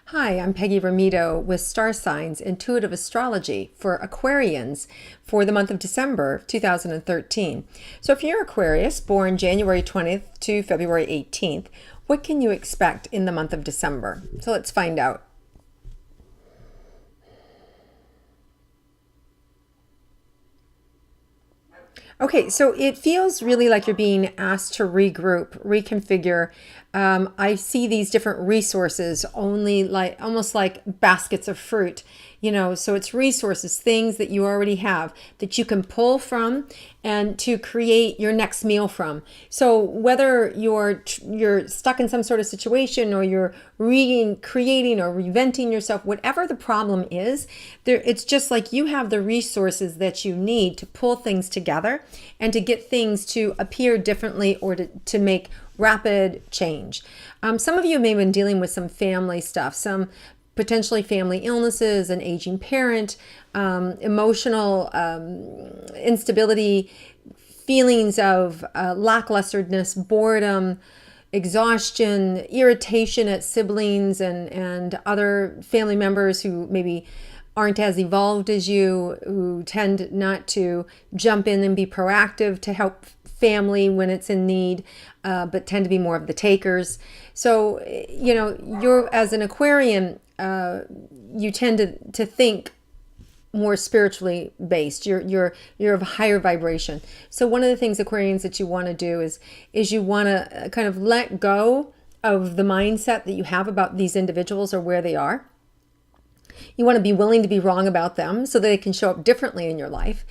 Hi, I'm Peggy Rometo with Star Signs Intuitive Astrology for Aquarians for the month of December 2013. So if you're Aquarius, born January 20th to February 18th, what can you expect in the month of December? So let's find out. Okay, so it feels really like you're being asked to regroup, reconfigure. I see these different resources only like almost like baskets of fruit, so it's resources, things that you already have that you can pull from and to create your next meal from. So whether you're stuck in some sort of situation or you're creating or reinventing yourself, whatever the problem is, it's just like you have the resources that you need to pull things together and to get things to appear differently or to make rapid change. Some of you may have been dealing with some family stuff, some potentially family illnesses, an aging parent, emotional instability, feelings of lacklusterness, boredom, exhaustion, irritation at siblings and other family members who maybe aren't as evolved as you, who tend not to jump in and be proactive to help family when it's in need, but tend to be more of the takers. So, you're as an Aquarian, you tend to think more spiritually based. You're of a higher vibration. So one of the things, Aquarians, that you want to do is you want to kind of let go of the mindset that you have about these individuals or where they are. You want to be willing to be wrong about them so that they can show up differently in your life.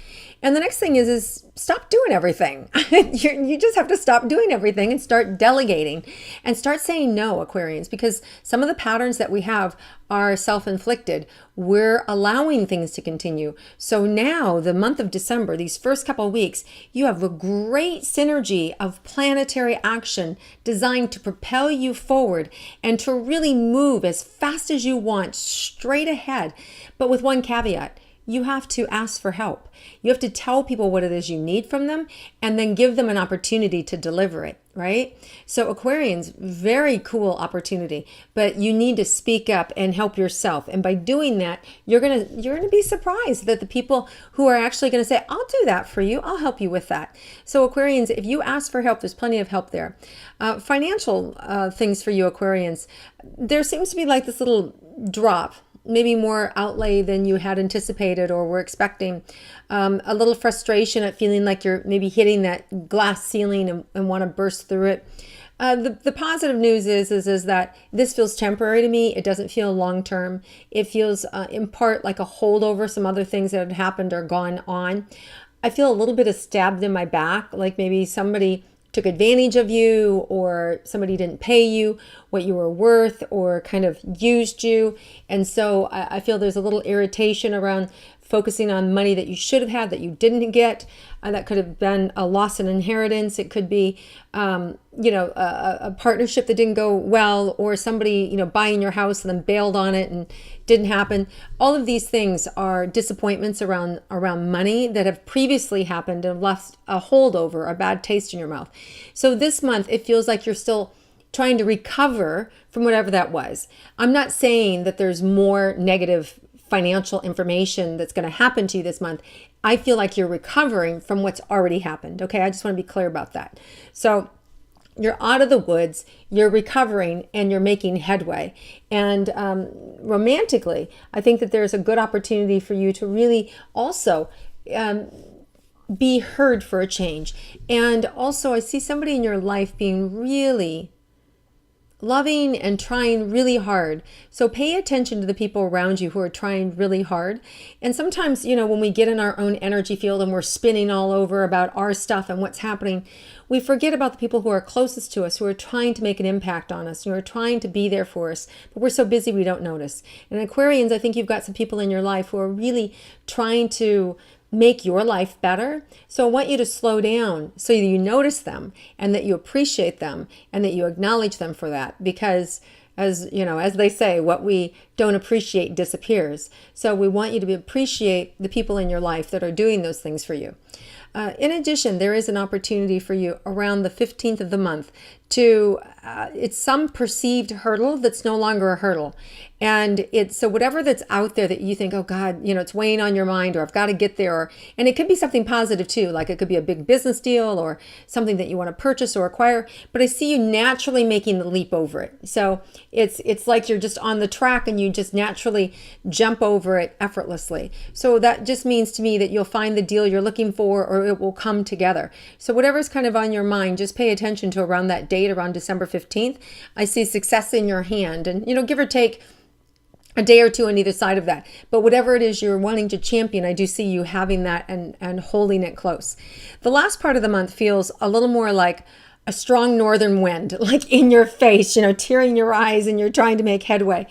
And the next thing is stop doing everything. You just have to stop doing everything and start delegating and start saying no, Aquarians, because some of the patterns that we have are self-inflicted. We're allowing things to continue. So now the month of December, these first couple of weeks, you have a great synergy of planetary action designed to propel you forward and to really move as fast as you want straight ahead. But with one caveat: you have to ask for help. You have to tell people what it is you need from them and then give them an opportunity to deliver it, right? So Aquarians, very cool opportunity, but you need to speak up and help yourself. And by doing that, you're going to be surprised that the people who are actually going to say, "I'll do that for you. I'll help you with that." So Aquarians, if you ask for help, there's plenty of help there. Financial things for you Aquarians, there seems to be like this little drop, maybe more outlay than you had anticipated or were expecting. A little frustration at feeling like you're maybe hitting that glass ceiling and want to burst through it. The positive news is that this feels temporary to me. It doesn't feel long term. It feels in part like a holdover. Some other things that had happened or gone on. I feel a little bit of stabbed in my back, like maybe somebody took advantage of you or somebody didn't pay you what you were worth or kind of used you. And so I feel there's a little irritation around focusing on money that you should have had that you didn't get. That could have been a loss in inheritance. It could be, a partnership that didn't go well, or somebody, buying your house and then bailed on it and didn't happen. All of these things are disappointments around money that have previously happened and left a holdover, a bad taste in your mouth. So this month, it feels like you're still trying to recover from whatever that was. I'm not saying that there's more negative financial information that's going to happen to you this month. I feel like you're recovering from what's already happened. Okay, I just want to be clear about that. So you're out of the woods, you're recovering, and you're making headway. And romantically, I think that there's a good opportunity for you to really also be heard for a change. And also, I see somebody in your life being really loving and trying really hard. So pay attention to the people around you who are trying really hard. And sometimes, when we get in our own energy field and we're spinning all over about our stuff and what's happening, we forget about the people who are closest to us, who are trying to make an impact on us, who are trying to be there for us. But we're so busy we don't notice. And Aquarians, I think you've got some people in your life who are really trying to make your life better. So I want you to slow down so you notice them and that you appreciate them and that you acknowledge them for that, because as they say, what we don't appreciate disappears. So we want you to appreciate the people in your life that are doing those things for you. In addition, there is an opportunity for you around the 15th of the month it's some perceived hurdle that's no longer a hurdle. And so whatever that's out there that you think, oh God, it's weighing on your mind, or I've got to get there, and it could be something positive too, like it could be a big business deal or something that you want to purchase or acquire, but I see you naturally making the leap over it. So it's like you're just on the track and you just naturally jump over it effortlessly. So that just means to me that you'll find the deal you're looking for, or it will come together. So whatever's kind of on your mind, just pay attention to around that date, around December 15th. I see success in your hand, and give or take a day or two on either side of that. But whatever it is you're wanting to champion, I do see you having that and holding it close. The last part of the month feels a little more like a strong northern wind, like in your face, tearing your eyes, and you're trying to make headway.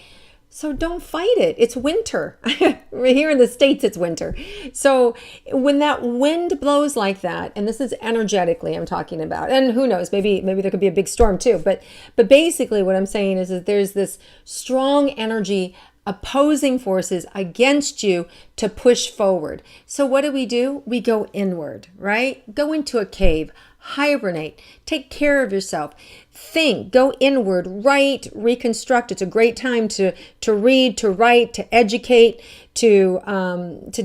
So don't fight it. It's winter. Here in the States, it's winter. So when that wind blows like that, and this is energetically I'm talking about, and who knows, maybe there could be a big storm too. But basically what I'm saying is that there's this strong energy opposing forces against you to push forward. So what do? We go inward, right? Go into a cave, hibernate, take care of yourself, think, go inward, write, reconstruct. It's a great time to read, to write, to educate, to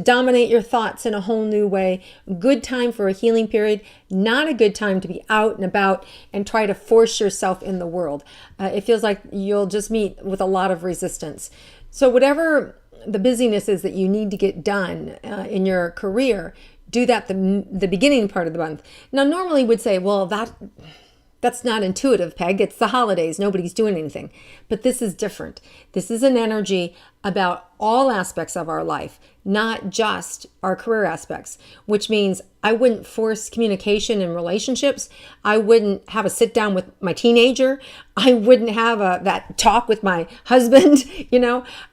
dominate your thoughts in a whole new way. Good time for a healing period, not a good time to be out and about and try to force yourself in the world. It feels like you'll just meet with a lot of resistance. So whatever the busyness is that you need to get done in your career, do that the beginning part of the month. Now, normally would say, well, that's not intuitive, Peg. It's the holidays. Nobody's doing anything. But this is different. This is an energy about all aspects of our life, not just our career aspects, which means I wouldn't force communication in relationships. I wouldn't have a sit down with my teenager. I wouldn't have that talk with my husband.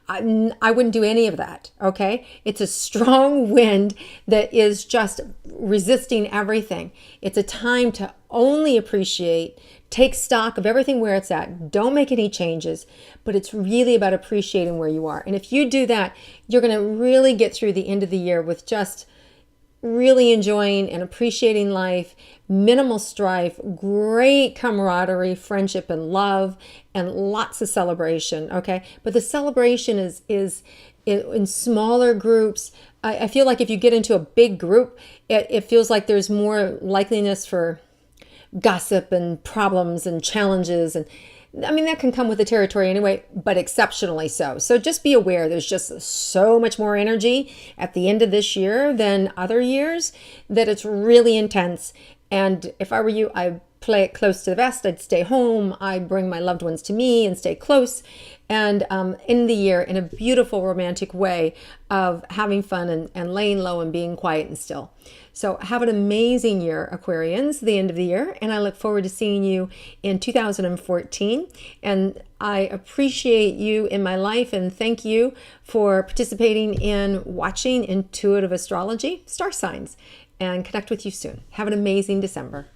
I wouldn't do any of that. Okay. It's a strong wind that is just resisting everything. It's a time to only appreciate, take stock of everything where it's at. Don't make any changes, but it's really about appreciating where you are. And if you do that, you're going to really get through the end of the year with just really enjoying and appreciating life, minimal strife, great camaraderie, friendship, and love, and lots of celebration. Okay. But the celebration is in smaller groups. I feel like if you get into a big group, it feels like there's more likeliness for gossip and problems and challenges. And that can come with the territory anyway, but exceptionally so. So just be aware there's just so much more energy at the end of this year than other years, that it's really intense. And if I were you, I'd play it close to the vest. I'd stay home. I'd bring my loved ones to me and stay close. And end the year in a beautiful romantic way of having fun and laying low and being quiet and still. So have an amazing year, Aquarians, the end of the year. And I look forward to seeing you in 2014. And I appreciate you in my life, and thank you for participating in watching Intuitive Astrology Star Signs, and connect with you soon. Have an amazing December.